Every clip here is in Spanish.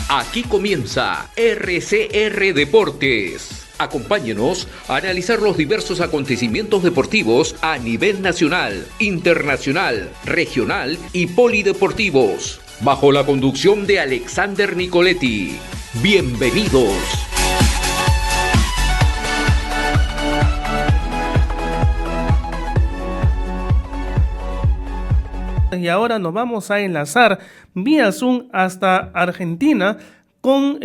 Aquí comienza RCR Deportes. Acompáñenos a analizar los diversos acontecimientos deportivos a nivel nacional, internacional, regional y polideportivos, bajo la conducción de Alexander Nicoletti. Bienvenidos. Y ahora nos vamos a enlazar vía Zoom hasta Argentina con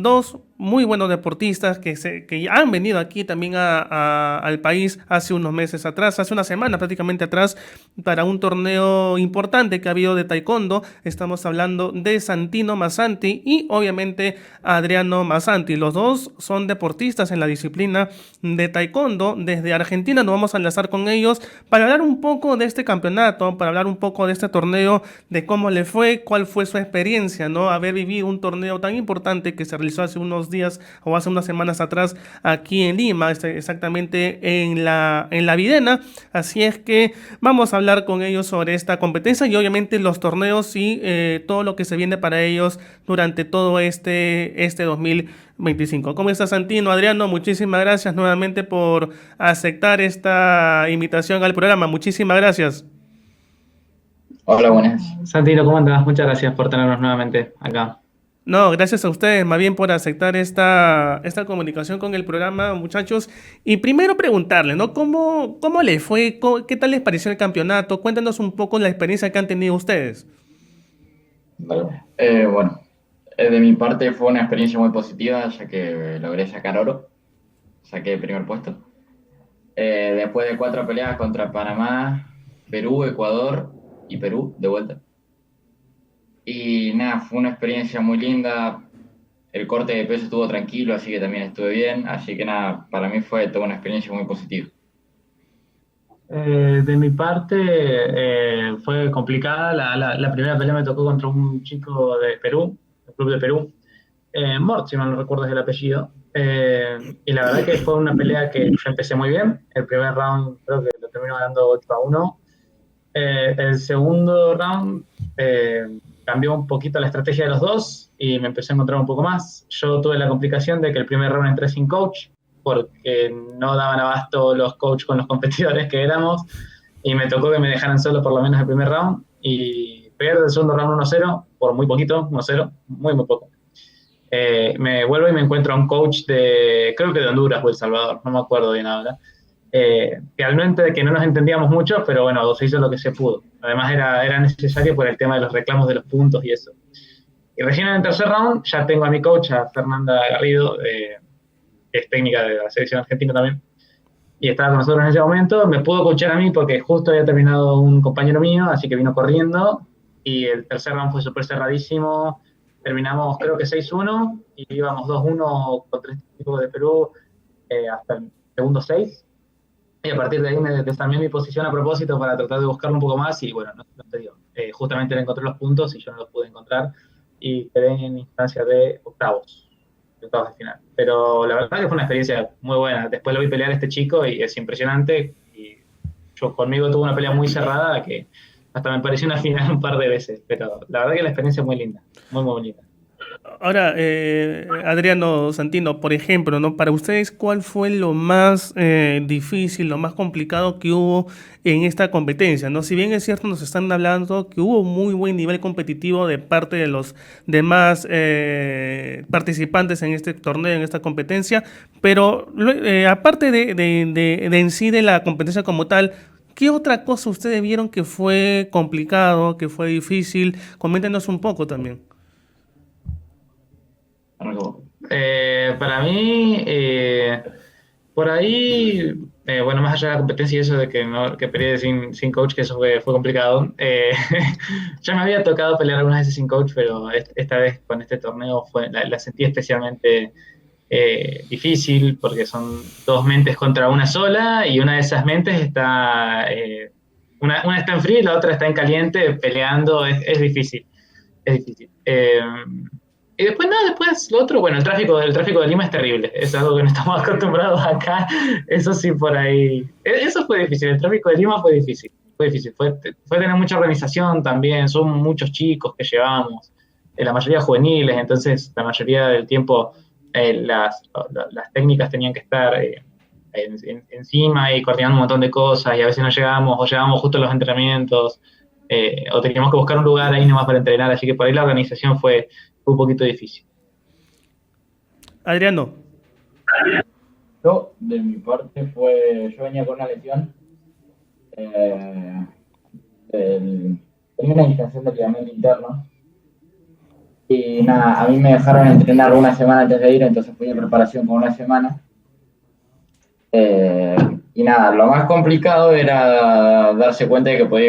dos muy buenos deportistas que han venido aquí también al país hace unos meses atrás, hace una semana prácticamente atrás, para un torneo importante que ha habido de taekwondo. Estamos hablando de Santino Mazzanti y obviamente Adriano Mazzanti. Los dos son deportistas en la disciplina de taekwondo. Desde Argentina nos vamos a enlazar con ellos para hablar un poco de este campeonato, para hablar un poco de este torneo, de cómo le fue, cuál fue su experiencia, ¿no? Haber vivido un torneo tan importante que se realizó hace unos días o hace unas semanas atrás aquí en Lima, exactamente en la Videna. Así es que vamos a hablar con ellos sobre esta competencia y obviamente los torneos y todo lo que se viene para ellos durante todo este 2025. ¿Cómo estás, Santino? Adriano, muchísimas gracias nuevamente por aceptar esta invitación al programa. Muchísimas gracias. Hola, buenas. Santino, ¿cómo andás? Muchas gracias por tenernos nuevamente acá. No, gracias a ustedes, más bien por aceptar esta comunicación con el programa, muchachos. Y primero preguntarle, ¿no? ¿Cómo les fue? ¿Qué tal les pareció el campeonato? Cuéntanos un poco la experiencia que han tenido ustedes. Vale. Bueno, de mi parte fue una experiencia muy positiva, ya que logré sacar oro. Saqué el primer puesto. Después de 4 peleas contra Panamá, Perú, Ecuador y Perú, de vuelta. Y nada, fue una experiencia muy linda. El corte de peso estuvo tranquilo, así que también estuve bien. Así que nada, para mí fue toda una experiencia muy positiva. De mi parte fue complicada. La primera pelea me tocó contra un chico de Perú, del club de Perú, Mort, si mal no recuerdo es el apellido. Y la verdad que fue una pelea que yo empecé muy bien. El primer round creo que lo termino ganando 8-1. El segundo round cambió un poquito la estrategia de los dos y me empecé a encontrar un poco más. Yo tuve la complicación de que el primer round entré sin coach porque no daban abasto los coaches con los competidores que éramos y me tocó que me dejaran solo por lo menos el primer round y pierdo el segundo round 1-0 por muy poquito, 1-0, muy poco. Me vuelvo y me encuentro a un coach creo que de Honduras o El Salvador, no me acuerdo bien ahora. Realmente que no nos entendíamos mucho, pero bueno, se hizo lo que se pudo. Además era necesario por el tema de los reclamos de los puntos y eso. Y recién en el tercer round ya tengo a mi coach, a Fernanda Garrido, que es técnica de la selección argentina también, y estaba con nosotros en ese momento. Me pudo coachar a mí porque justo había terminado un compañero mío, así que vino corriendo, y el tercer round fue súper cerradísimo. Terminamos creo que 6-1, y íbamos 2-1 contra este equipo de Perú hasta el segundo 6. Y a partir de ahí me desarmé mi posición a propósito para tratar de buscarlo un poco más y bueno, no te digo, justamente le encontré los puntos y yo no los pude encontrar y quedé en instancia de octavos de final. Pero la verdad que fue una experiencia muy buena. Después lo vi pelear a este chico y es impresionante y yo conmigo tuve una pelea muy cerrada que hasta me pareció una final un par de veces, pero la verdad que la experiencia es muy linda, muy bonita. Ahora, Adriano, Santino, por ejemplo, ¿no? Para ustedes, ¿cuál fue lo más difícil, lo más complicado que hubo en esta competencia, ¿no? Si bien es cierto, nos están hablando que hubo muy buen nivel competitivo de parte de los demás participantes en este torneo, en esta competencia, pero aparte de en sí de la competencia como tal, ¿qué otra cosa ustedes vieron que fue complicado, que fue difícil? Coméntenos un poco también. Para mí, por ahí, bueno, más allá de la competencia y eso de que peleé sin coach, que eso fue complicado. Ya me había tocado pelear algunas veces sin coach, pero esta vez con este torneo la sentí especialmente difícil, porque son dos mentes contra una sola, y una de esas mentes está, una está en frío y la otra está en caliente, peleando. Es difícil, es difícil. Y después lo otro, bueno, el tráfico de Lima es terrible, es algo que no estamos acostumbrados acá, eso sí por ahí, eso fue difícil, el tráfico de Lima fue difícil, fue tener mucha organización también, son muchos chicos que llevamos, la mayoría juveniles, entonces la mayoría del tiempo las técnicas tenían que estar encima y coordinando un montón de cosas, y a veces no llegábamos o llegábamos justo a los entrenamientos, o teníamos que buscar un lugar ahí nomás para entrenar, así que por ahí la organización fue un poquito difícil. Adriano. Yo, de mi parte, yo venía con una lesión. Tenía una distensión del ligamento interno. Y nada, a mí me dejaron entrenar una semana antes de ir, entonces fui de preparación con una semana. Y nada, lo más complicado era darse cuenta de que podía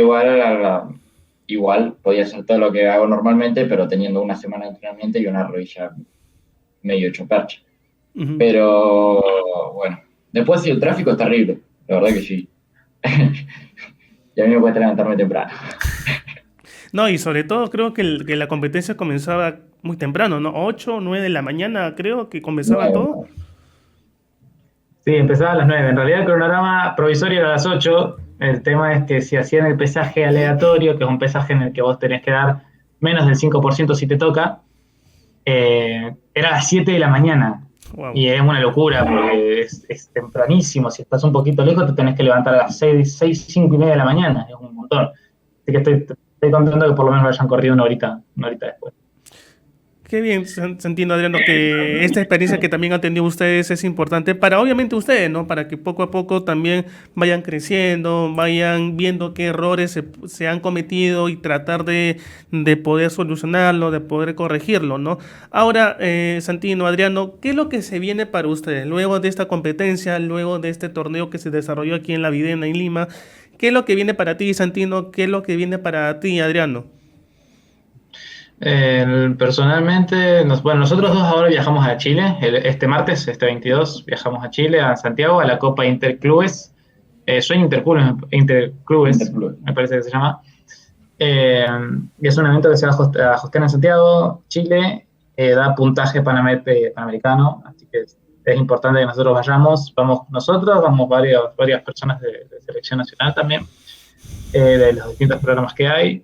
igual podía hacer todo lo que hago normalmente, pero teniendo una semana de entrenamiento y una rodilla medio hecho percha. Uh-huh. Pero bueno, después sí, el tráfico es terrible, la verdad que sí. Y a mí me cuesta levantarme temprano. No, y sobre todo creo que la competencia comenzaba muy temprano, ¿no? 8, 9 de la mañana creo que comenzaba 9, todo. Sí, empezaba a las 9. En realidad el cronograma provisorio era a las 8. El tema es que si hacían el pesaje aleatorio, que es un pesaje en el que vos tenés que dar menos del 5% si te toca, era a las 7 de la mañana. Wow. Y es una locura porque es tempranísimo. Si estás un poquito lejos, te tenés que levantar a las 6, 5 y media de la mañana. Es un montón. Así que estoy contento que por lo menos lo hayan corrido una horita después. Qué bien, entiendo, Adriano, que esta experiencia que también han tenido ustedes es importante para, obviamente, ustedes, ¿no? Para que poco a poco también vayan creciendo, vayan viendo qué errores se han cometido y tratar de poder solucionarlo, de poder corregirlo, ¿no? Ahora, Santino, Adriano, ¿qué es lo que se viene para ustedes? Luego de esta competencia, luego de este torneo que se desarrolló aquí en La Videna, en Lima, ¿qué es lo que viene para ti, Santino? ¿Qué es lo que viene para ti, Adriano? Personalmente, nosotros dos ahora viajamos a Chile, este martes, este 22, viajamos a Chile, a Santiago, a la Copa Interclubes, Sueño Interclubes, me parece que se llama, y es un evento que se va a hostear en Santiago, Chile, da puntaje panamericano, así que es importante que nosotros vamos nosotros, vamos varias personas de selección nacional también, de los distintos programas que hay.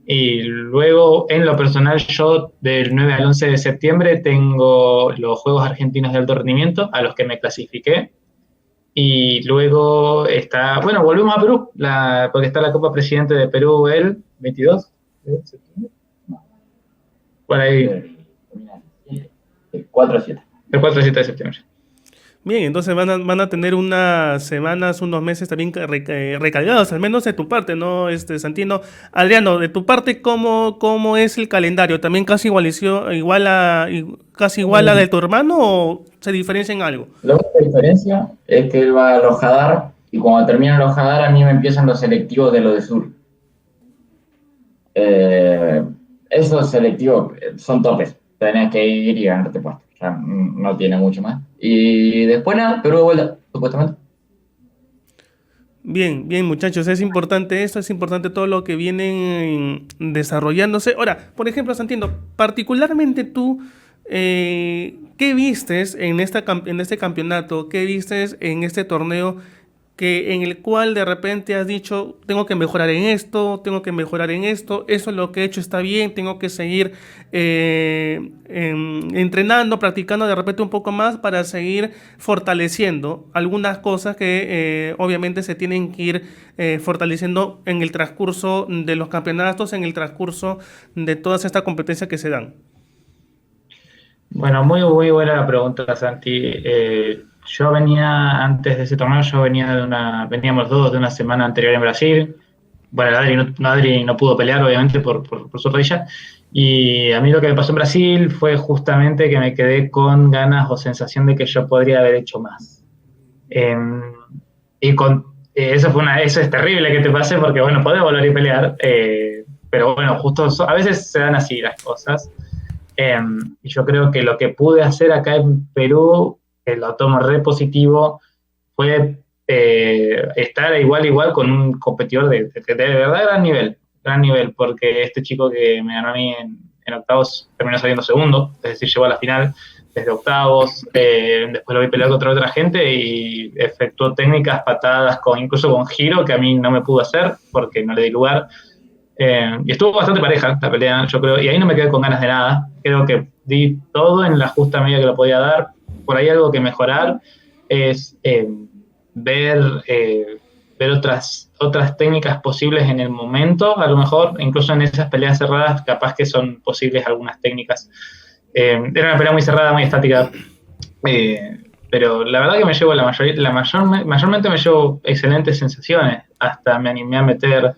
Y luego, en lo personal, yo del 9 al 11 de septiembre tengo los Juegos Argentinos de Alto Rendimiento, a los que me clasifiqué. Y luego volvemos a Perú, porque está la Copa Presidente de Perú el 22 de septiembre. Por ahí. El 4 a 7. El 4 a 7 de septiembre. Bien, entonces van a tener unas semanas, unos meses también recargados, al menos de tu parte, ¿no, Santino? Adriano, de tu parte, ¿cómo es el calendario? ¿También casi igual a la de tu hermano o se diferencia en algo? La única diferencia es que él va al Ojadar y cuando termina el Ojadar a mí me empiezan los selectivos de lo de sur. Esos selectivos son topes, tenés que ir y ganarte puesto. O sea, no tiene mucho más. Y después nada, Perú de vuelta, supuestamente. Bien, muchachos, es importante esto, es importante todo lo que vienen desarrollándose. Ahora, por ejemplo, Santino, particularmente tú, ¿qué vistes en este campeonato? ¿Qué vistes en este torneo en el cual de repente has dicho, tengo que mejorar en esto, eso es lo que he hecho está bien, tengo que seguir entrenando, practicando de repente un poco más para seguir fortaleciendo algunas cosas que obviamente se tienen que ir fortaleciendo en el transcurso de los campeonatos, en el transcurso de todas estas competencias que se dan? Bueno, muy, muy buena la pregunta, Santi. Yo venía, antes de ese torneo, veníamos todos de una semana anterior en Brasil. Bueno, Adri no pudo pelear, obviamente, por su rodilla. Y a mí lo que me pasó en Brasil fue justamente que me quedé con ganas o sensación de que yo podría haber hecho más. Eso es terrible que te pase porque, bueno, podés volver y pelear. Pero bueno, justo a veces se dan así las cosas. Y yo creo que lo que pude hacer acá en Perú, que lo tomo re positivo, fue estar igual con un competidor de verdad gran nivel, porque este chico que me ganó a mí en octavos terminó saliendo segundo, es decir, llegó a la final desde octavos, después lo vi pelear contra otra gente y efectuó técnicas, patadas, incluso con giro, que a mí no me pudo hacer porque no le di lugar. Y estuvo bastante pareja la pelea, yo creo, y ahí no me quedé con ganas de nada. Creo que di todo en la justa medida que lo podía dar. Por ahí algo que mejorar es ver otras técnicas posibles en el momento, a lo mejor, incluso en esas peleas cerradas, capaz que son posibles algunas técnicas. Era una pelea muy cerrada, muy estática, pero la verdad que me llevo mayormente me llevo excelentes sensaciones. Hasta me animé a meter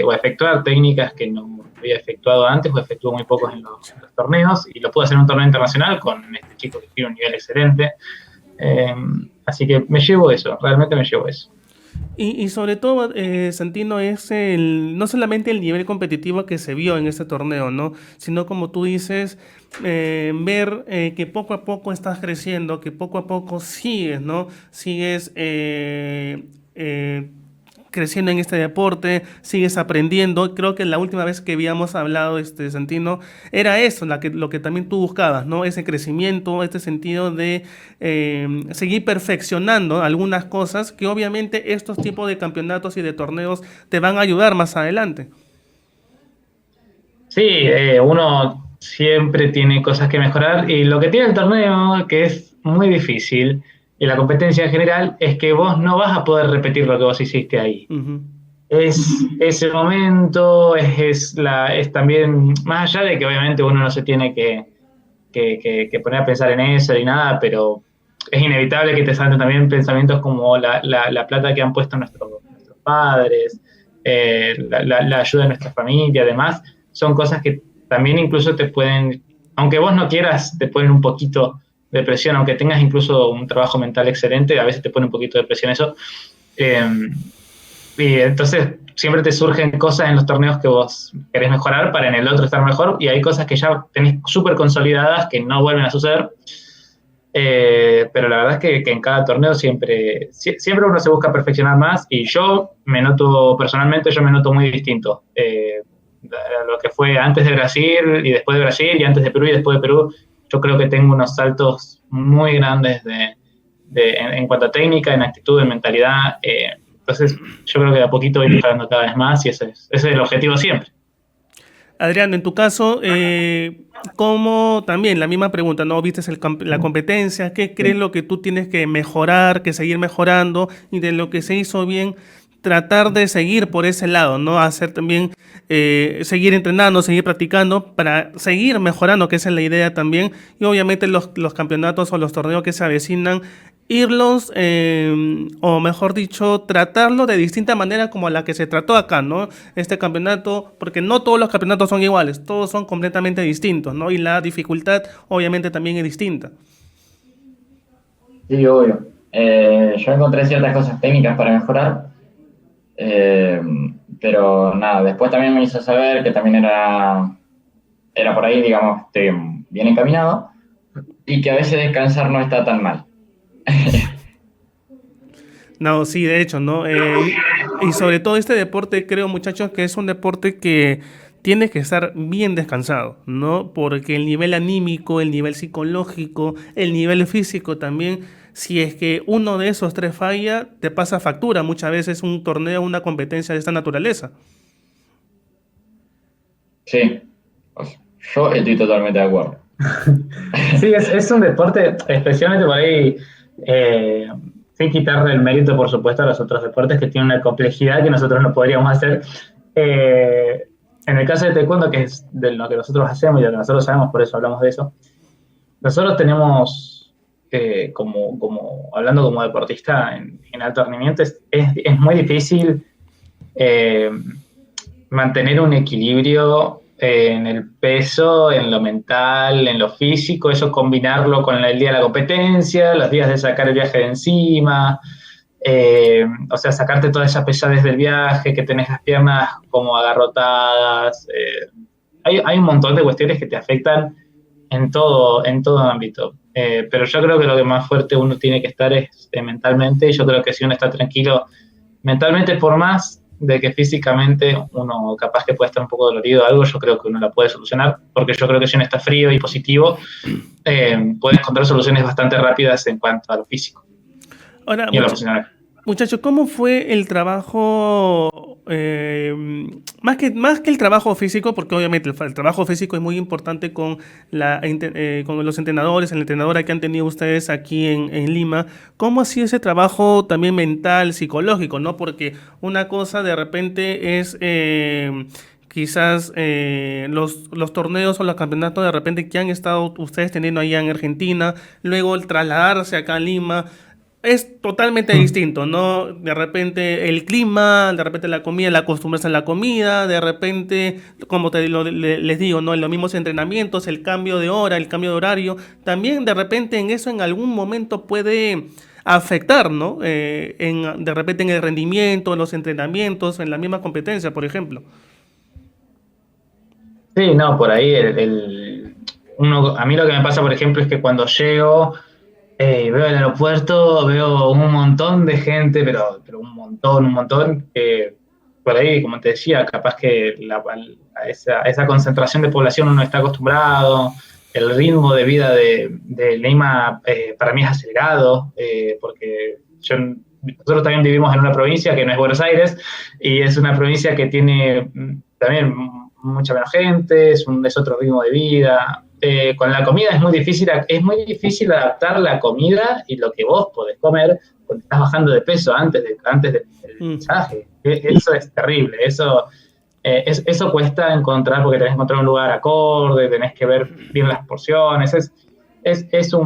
o efectuar técnicas que no había efectuado antes o efectuó muy pocos en los torneos, y lo pude hacer en un torneo internacional con este chico que tiene un nivel excelente. Así que me llevo eso, realmente me llevo eso. Y sobre todo, Santino, es no solamente el nivel competitivo que se vio en este torneo, ¿no? Sino, como tú dices, ver que poco a poco estás creciendo, que poco a poco sigues, ¿no? Sigues creciendo en este deporte, sigues aprendiendo. Creo que la última vez que habíamos hablado, Santino, era eso, lo que también tú buscabas, ¿no? Ese crecimiento, este sentido de seguir perfeccionando algunas cosas que obviamente estos tipos de campeonatos y de torneos te van a ayudar más adelante. Sí, uno siempre tiene cosas que mejorar, y lo que tiene el torneo, que es muy difícil, y la competencia en general, es que vos no vas a poder repetir lo que vos hiciste ahí. Uh-huh. Es ese momento, es también, más allá de que obviamente uno no se tiene que poner a pensar en eso ni nada, pero es inevitable que te salten también pensamientos como la plata que han puesto nuestros padres, la ayuda de nuestra familia, además, son cosas que también incluso te pueden, aunque vos no quieras, te ponen un poquito de presión, aunque tengas incluso un trabajo mental excelente, a veces te pone un poquito de presión eso. Y entonces siempre te surgen cosas en los torneos que vos querés mejorar para en el otro estar mejor, y hay cosas que ya tenés súper consolidadas que no vuelven a suceder. Pero la verdad es que en cada torneo siempre uno se busca perfeccionar más, y yo me noto muy distinto. Lo que fue antes de Brasil y después de Brasil, y antes de Perú y después de Perú, yo creo que tengo unos saltos muy grandes en cuanto a técnica, en actitud, en mentalidad. Entonces, yo creo que de a poquito voy mejorando cada vez más, y ese es el objetivo siempre. Adrián, en tu caso, ¿cómo también la misma pregunta, ¿no? ¿Viste la competencia? ¿Qué crees lo que tú tienes que mejorar, que seguir mejorando? Y de lo que se hizo bien, tratar de seguir por ese lado, ¿no? Hacer también, seguir entrenando, seguir practicando para seguir mejorando, que esa es la idea también. Y obviamente los campeonatos o los torneos que se avecinan, irlos, o mejor dicho, tratarlo de distinta manera como la que se trató acá, ¿no? Este campeonato, porque no todos los campeonatos son iguales, todos son completamente distintos, ¿no? Y la dificultad obviamente también es distinta. Sí, obvio. Yo encontré ciertas cosas técnicas para mejorar, pero nada, después también me hizo saber que también era por ahí, digamos, bien encaminado, y que a veces descansar no está tan mal. No, sí, de hecho, ¿no? Y sobre todo este deporte, creo, muchachos, que es un deporte que tiene que estar bien descansado, ¿no? Porque el nivel anímico, el nivel psicológico, el nivel físico también, si es que uno de esos tres falla, te pasa factura muchas veces un torneo, una competencia de esta naturaleza. Sí, yo estoy totalmente de acuerdo. Sí, es un deporte, especialmente por ahí, sin quitarle el mérito, por supuesto, a los otros deportes que tienen una complejidad que nosotros no podríamos hacer. En el caso de taekwondo, que es de lo que nosotros hacemos y de lo que nosotros sabemos, por eso hablamos de eso, nosotros tenemos, hablando como deportista en alto rendimiento, es muy difícil mantener un equilibrio en el peso, en lo mental, en lo físico, eso combinarlo con el día de la competencia, los días de sacar el viaje de encima, o sea, sacarte toda esa pesadez del viaje, que tenés las piernas como agarrotadas. Hay un montón de cuestiones que te afectan en todo ámbito. Pero yo creo que lo que más fuerte uno tiene que estar es mentalmente, y yo creo que si uno está tranquilo mentalmente, por más de que físicamente uno capaz que puede estar un poco dolorido o algo, yo creo que uno la puede solucionar, porque yo creo que si uno está frío y positivo, puede encontrar soluciones bastante rápidas en cuanto a lo físico. Ahora, y a lo emocional. Muchachos, ¿cómo fue el trabajo? Más que el trabajo físico, porque obviamente el trabajo físico es muy importante con, con los entrenadores, la entrenadora que han tenido ustedes aquí en Lima. ¿Cómo ha sido ese trabajo también mental, psicológico, ¿no? Porque una cosa de repente es quizás los torneos o los campeonatos de repente que han estado ustedes teniendo allá en Argentina, luego el trasladarse acá a Lima. Es totalmente distinto, ¿no? De repente el clima, de repente la comida, la acostumbrarse a la comida, de repente, como les digo, ¿no? En los mismos entrenamientos, el cambio de hora, el cambio de horario, también de repente en eso en algún momento puede afectar, ¿no? De repente en el rendimiento, en los entrenamientos, en la misma competencia, por ejemplo. Sí, no, por ahí a mí lo que me pasa, por ejemplo, es que cuando llego, veo el aeropuerto, veo un montón de gente, pero un montón, que por ahí, como te decía, capaz que a esa concentración de población uno está acostumbrado, el ritmo de vida de Lima para mí es acelerado, porque nosotros también vivimos en una provincia que no es Buenos Aires, y es una provincia que tiene también mucha menos gente, es otro ritmo de vida. Con la comida es muy difícil adaptar la comida y lo que vos podés comer cuando estás bajando de peso antes del mensaje. Eso es terrible, eso cuesta encontrar, porque tenés que encontrar un lugar acorde, tenés que ver bien las porciones, eso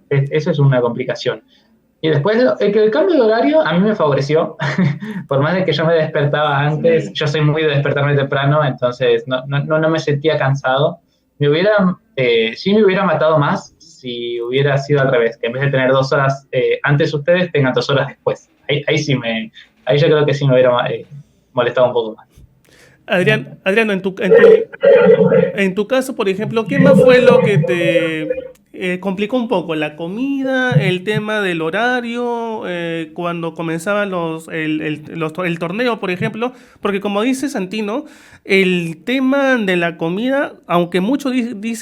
es una complicación. Y después, el cambio de horario a mí me favoreció, por más de que yo me despertaba antes, yo soy muy de despertarme temprano, entonces no me sentía cansado. Sí me hubiera matado más si hubiera sido al revés, que en vez de tener 2 horas antes ustedes, tengan 2 horas después. Ahí yo creo que sí me hubiera molestado un poco más. Adriano, en tu caso, por ejemplo, ¿qué más fue lo que te complicó un poco? ¿La comida, el tema del horario, cuando comenzaba el torneo, por ejemplo? Porque como dice Santino, el tema de la comida, aunque muchos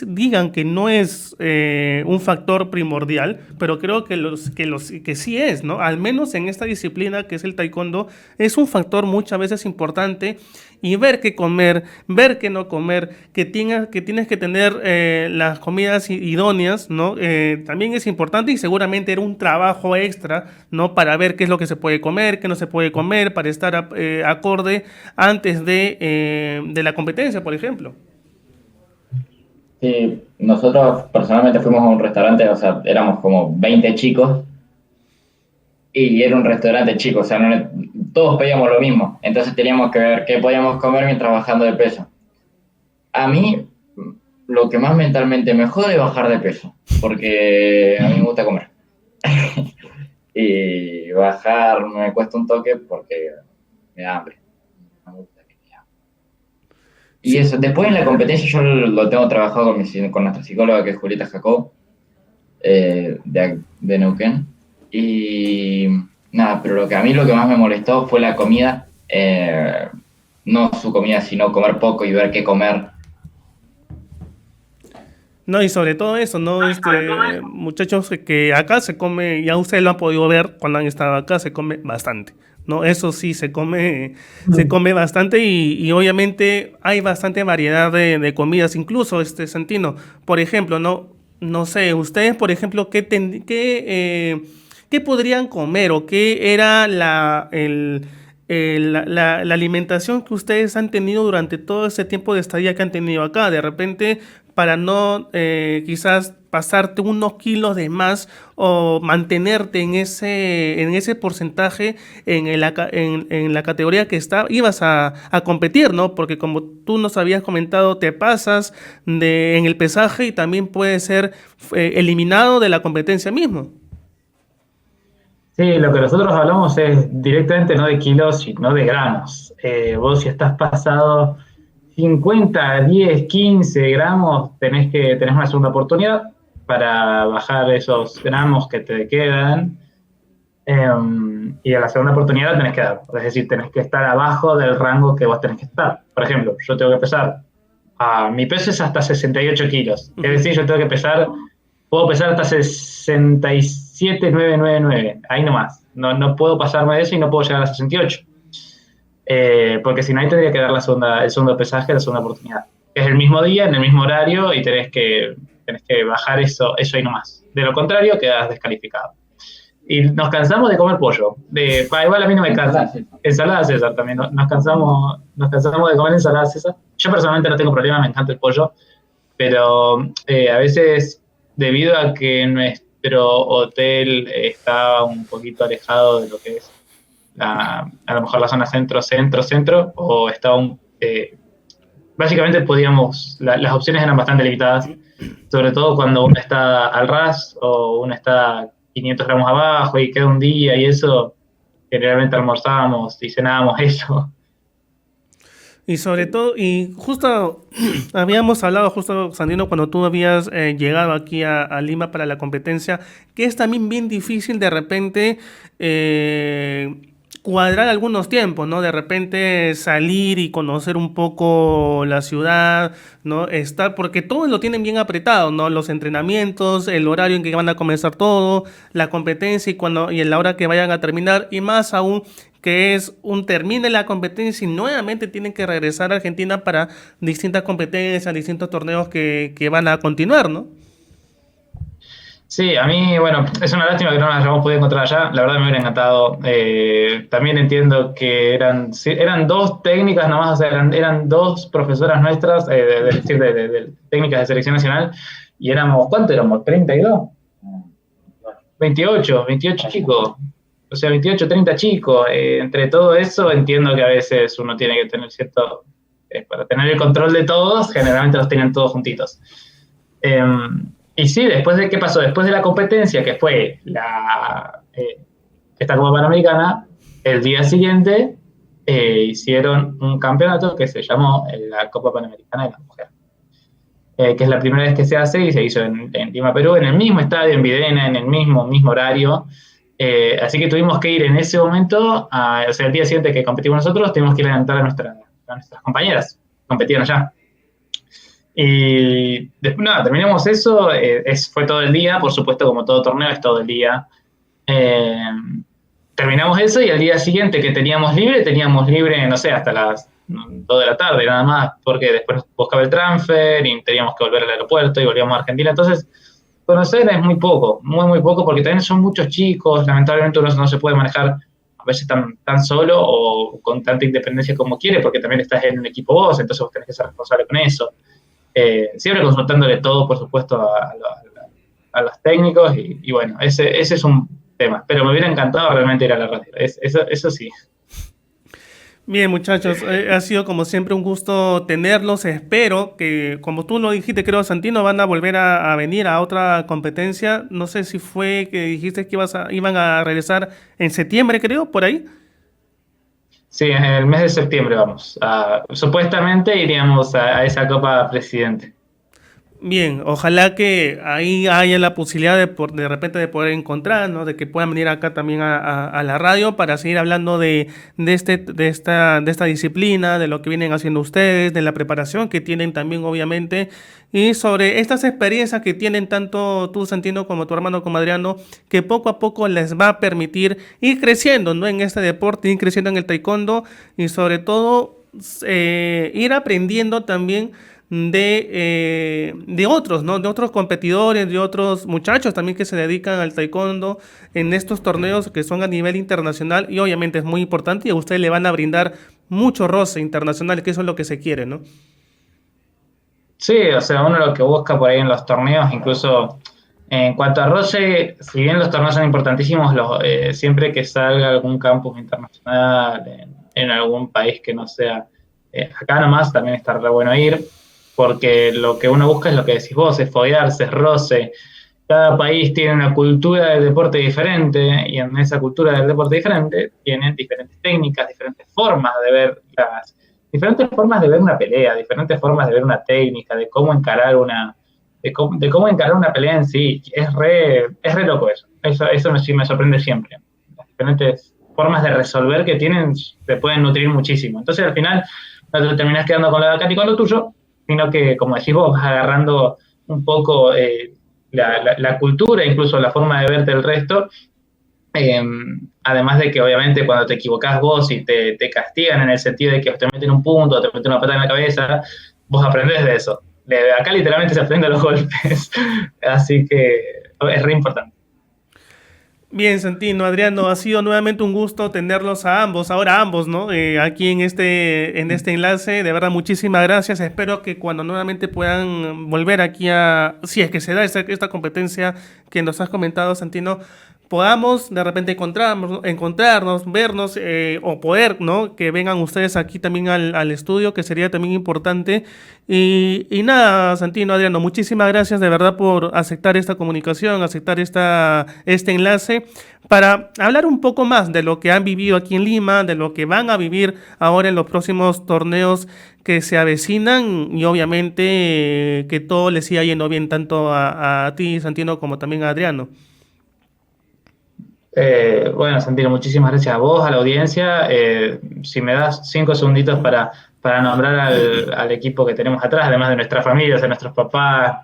digan que no es un factor primordial, pero creo que sí es, ¿no? Al menos en esta disciplina que es el taekwondo, es un factor muchas veces importante. Y ver qué comer, ver qué no comer, que tienes que tener las comidas idóneas, ¿no? También es importante, y seguramente era un trabajo extra, ¿no? Para ver qué es lo que se puede comer, qué no se puede comer, para estar acorde antes de la competencia, por ejemplo. Sí, nosotros personalmente fuimos a un restaurante, o sea, éramos como 20 chicos, y era un restaurante chico, o sea, todos pedíamos lo mismo, entonces teníamos que ver qué podíamos comer mientras bajando de peso. A mí, lo que más mentalmente me jode es bajar de peso, porque a mí me gusta comer. Y bajar me cuesta un toque porque me da hambre. Me gusta que me da hambre. Y eso, después en la competencia yo lo tengo trabajado con nuestra psicóloga, que es Julieta Jacob, de Neuquén. Y nada, pero lo que más me molestó fue la comida, no su comida, sino comer poco y ver qué comer. No, y sobre todo eso, ¿no? Muchachos, que acá se come, ya ustedes lo han podido ver cuando han estado acá, se come bastante, ¿no? Eso sí, se come bastante, y obviamente hay bastante variedad de comidas, incluso, Santino, por ejemplo, no sé, ustedes, por ejemplo, ¿qué podrían comer, o qué era la alimentación que ustedes han tenido durante todo ese tiempo de estadía que han tenido acá? De repente, para no quizás pasarte unos kilos de más, o mantenerte en ese porcentaje en la categoría que ibas a competir, ¿no? Porque como tú nos habías comentado, te pasas en el pesaje y también puedes ser eliminado de la competencia mismo. Sí, lo que nosotros hablamos es directamente no de kilos, sino de gramos. Vos, si estás pasado 50, 10, 15 gramos, tenés una segunda oportunidad para bajar esos gramos que te quedan, y a la segunda oportunidad tenés que dar. Es decir, tenés que estar abajo del rango que vos tenés que estar. Por ejemplo, yo tengo que pesar, mi peso es hasta 68 kilos. Es decir, puedo pesar hasta 65 7,999, ahí nomás. No puedo pasarme de eso y no puedo llegar a 68. Porque si no, ahí tendría que dar el segundo pesaje, la segunda oportunidad. Es el mismo día, en el mismo horario, y tenés que bajar eso ahí nomás. De lo contrario, quedas descalificado. Y nos cansamos de comer pollo. Igual a mí no me cansa. Ensalada César también. Nos cansamos de comer ensalada César. Yo personalmente no tengo problema, me encanta el pollo. Pero a veces, debido a que nuestro hotel está un poquito alejado de lo que es a lo mejor la zona centro, o está básicamente las opciones eran bastante limitadas, sobre todo cuando uno está al ras o uno está 500 gramos abajo y queda un día y eso, generalmente almorzábamos y cenábamos eso. Y sobre todo, y justo habíamos hablado, justo Sandino, cuando tú habías llegado aquí a Lima para la competencia, que es también bien difícil de repente cuadrar algunos tiempos, ¿no? De repente salir y conocer un poco la ciudad, ¿no? Porque todo lo tienen bien apretado, ¿no? Los entrenamientos, el horario en que van a comenzar todo, la competencia y en la hora que vayan a terminar, y más aún que termine la competencia y nuevamente tienen que regresar a Argentina para distintas competencias, distintos torneos que van a continuar, ¿no? Sí, a mí, bueno, es una lástima que no las hayamos podido encontrar allá. La verdad me hubiera encantado. También entiendo que eran dos técnicas nomás, o sea, eran dos profesoras nuestras, de técnicas de selección nacional, y ¿cuánto éramos? ¿32? 28 chicos. O sea, 28, 30 chicos. Entre todo eso, entiendo que a veces uno tiene que tener para tener el control de todos, generalmente los tienen todos juntitos. Y sí, ¿qué pasó? Después de la competencia, que fue esta Copa Panamericana, el día siguiente hicieron un campeonato que se llamó la Copa Panamericana de la Mujer, que es la primera vez que se hace y se hizo en Lima, Perú, en el mismo estadio, en Videna, en el mismo horario. Así que tuvimos que ir en ese momento, o sea, el día siguiente que competimos nosotros, tuvimos que ir a alentar a nuestras compañeras que competían allá. Y después, terminamos eso, fue todo el día, por supuesto, como todo torneo es todo el día. Terminamos eso y al día siguiente que teníamos libre, no sé, hasta las 2 de la tarde nada más, porque después buscaba el transfer y teníamos que volver al aeropuerto y volvíamos a Argentina. Entonces, conocer es muy poco, muy poco, porque también son muchos chicos, lamentablemente uno no se puede manejar a veces tan solo o con tanta independencia como quiere, porque también estás en un equipo vos, entonces vos tenés que ser responsable con eso. Siempre consultándole todo, por supuesto, a los técnicos y bueno, ese es un tema, pero me hubiera encantado realmente ir a la radio, eso sí. Bien, muchachos, ha sido como siempre un gusto tenerlos. Espero que, como tú lo dijiste, creo, Santino, van a volver a venir a otra competencia. No sé si fue que dijiste que iban a regresar en septiembre, creo, por ahí. Sí, en el mes de septiembre vamos. Supuestamente iríamos a esa Copa Presidente. Bien, ojalá que ahí haya la posibilidad de repente de poder encontrar, ¿no? De que puedan venir acá también a la radio para seguir hablando de esta disciplina, de lo que vienen haciendo ustedes, de la preparación que tienen también, obviamente, y sobre estas experiencias que tienen tanto tú, Santino, como tu hermano, como Adriano, que poco a poco les va a permitir ir creciendo, ¿no? En este deporte, ir creciendo en el taekwondo y sobre todo ir aprendiendo también de otros, ¿no? De otros competidores, de otros muchachos también que se dedican al taekwondo en estos torneos que son a nivel internacional y obviamente es muy importante y a ustedes le van a brindar mucho roce internacional, que eso es lo que se quiere, ¿no? Sí, o sea, uno lo que busca por ahí en los torneos, incluso en cuanto a roce, si bien los torneos son importantísimos, siempre que salga algún campus internacional en algún país que no sea acá nomás, también está re bueno ir, porque lo que uno busca es lo que decís vos, es foguearse, es roce. Cada país tiene una cultura del deporte diferente, y en esa cultura del deporte diferente tienen diferentes técnicas, diferentes formas de ver diferentes formas de ver una pelea, diferentes formas de ver una técnica, de cómo encarar una pelea en sí. Es re loco eso sí me sorprende siempre. Las diferentes formas de resolver que tienen te pueden nutrir muchísimo. Entonces al final no te terminás quedando con la Cati con lo tuyo, sino que, como decís vos, vas agarrando un poco la cultura, incluso la forma de verte el resto. Además de que obviamente cuando te equivocás vos y te castigan en el sentido de que te meten un punto o te meten una patada en la cabeza, vos aprendés de eso. Acá literalmente se aprende a los golpes, así que es re importante. Bien, Santino, Adriano, ha sido nuevamente un gusto tenerlos a ambos, ahora ambos, ¿no? Aquí en este enlace, de verdad, muchísimas gracias. Espero que cuando nuevamente puedan volver aquí si es que se da esta competencia que nos has comentado, Santino, podamos de repente encontrarnos, vernos o poder, ¿no? Que vengan ustedes aquí también al estudio, que sería también importante. Y nada, Santino, Adriano, muchísimas gracias de verdad por aceptar esta comunicación, aceptar este enlace para hablar un poco más de lo que han vivido aquí en Lima, de lo que van a vivir ahora en los próximos torneos que se avecinan y obviamente que todo les siga yendo bien tanto a ti, Santino, como también a Adriano. Bueno, Santino, muchísimas gracias a vos, a la audiencia. Si me das 5 segunditos para nombrar al equipo que tenemos atrás, además de nuestras familias, de nuestros papás,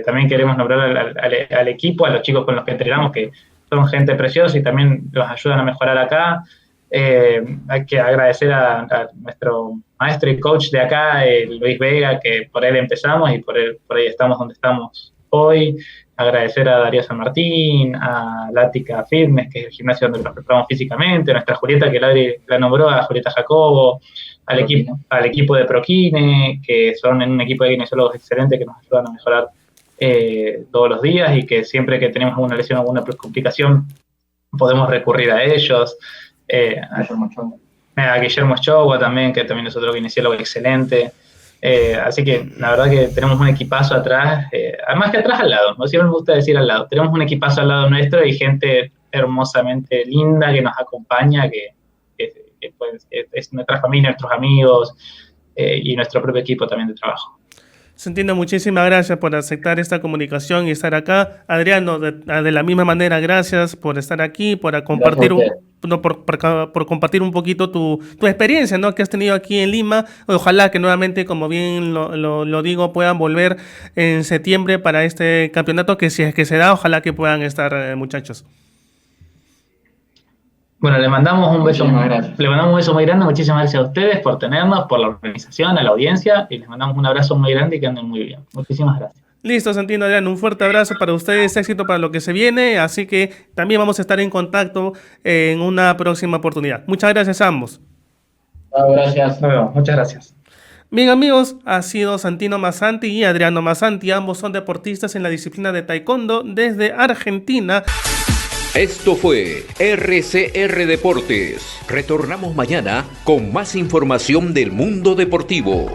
también queremos nombrar al equipo, a los chicos con los que entrenamos, que son gente preciosa y también nos ayudan a mejorar acá. Hay que agradecer a nuestro maestro y coach de acá, Luis Vega, que por él empezamos y por ahí estamos donde estamos hoy. Agradecer a Darío San Martín, a Lática Fitness, que es el gimnasio donde nos preparamos físicamente, a nuestra Julieta, que la nombró, a Julieta Jacobo, al equipo de Proquine, que son un equipo de kinesiólogos excelentes que nos ayudan a mejorar todos los días y que siempre que tenemos alguna lesión o alguna complicación podemos recurrir a ellos. A Guillermo Chowa también, que también es otro kinesiólogo excelente. Así que la verdad que tenemos un equipazo atrás, además que atrás al lado, ¿no? Siempre me gusta decir al lado, tenemos un equipazo al lado nuestro y gente hermosamente linda que nos acompaña, que pues, es nuestra familia, nuestros amigos y nuestro propio equipo también de trabajo. Santino, muchísimas gracias por aceptar esta comunicación y estar acá. Adriano, de la misma manera, gracias por estar aquí, por compartir por compartir un poquito tu experiencia, ¿no? Que has tenido aquí en Lima. Ojalá que nuevamente, como bien lo digo, puedan volver en septiembre para este campeonato, que si es que se da, ojalá que puedan estar, muchachos. Bueno, le mandamos un beso muy grande. Muchísimas gracias a ustedes por tenernos, por la organización, a la audiencia, y les mandamos un abrazo muy grande y que anden muy bien. Muchísimas gracias. Listo, Santino, Adriano, un fuerte abrazo para ustedes, éxito para lo que se viene, así que también vamos a estar en contacto en una próxima oportunidad. Muchas gracias a ambos. Gracias. Muchas gracias. Bien, amigos, ha sido Santino Mazzanti y Adriano Mazzanti, ambos son deportistas en la disciplina de Taekwondo desde Argentina. Esto fue RCR Deportes. Retornamos mañana con más información del mundo deportivo.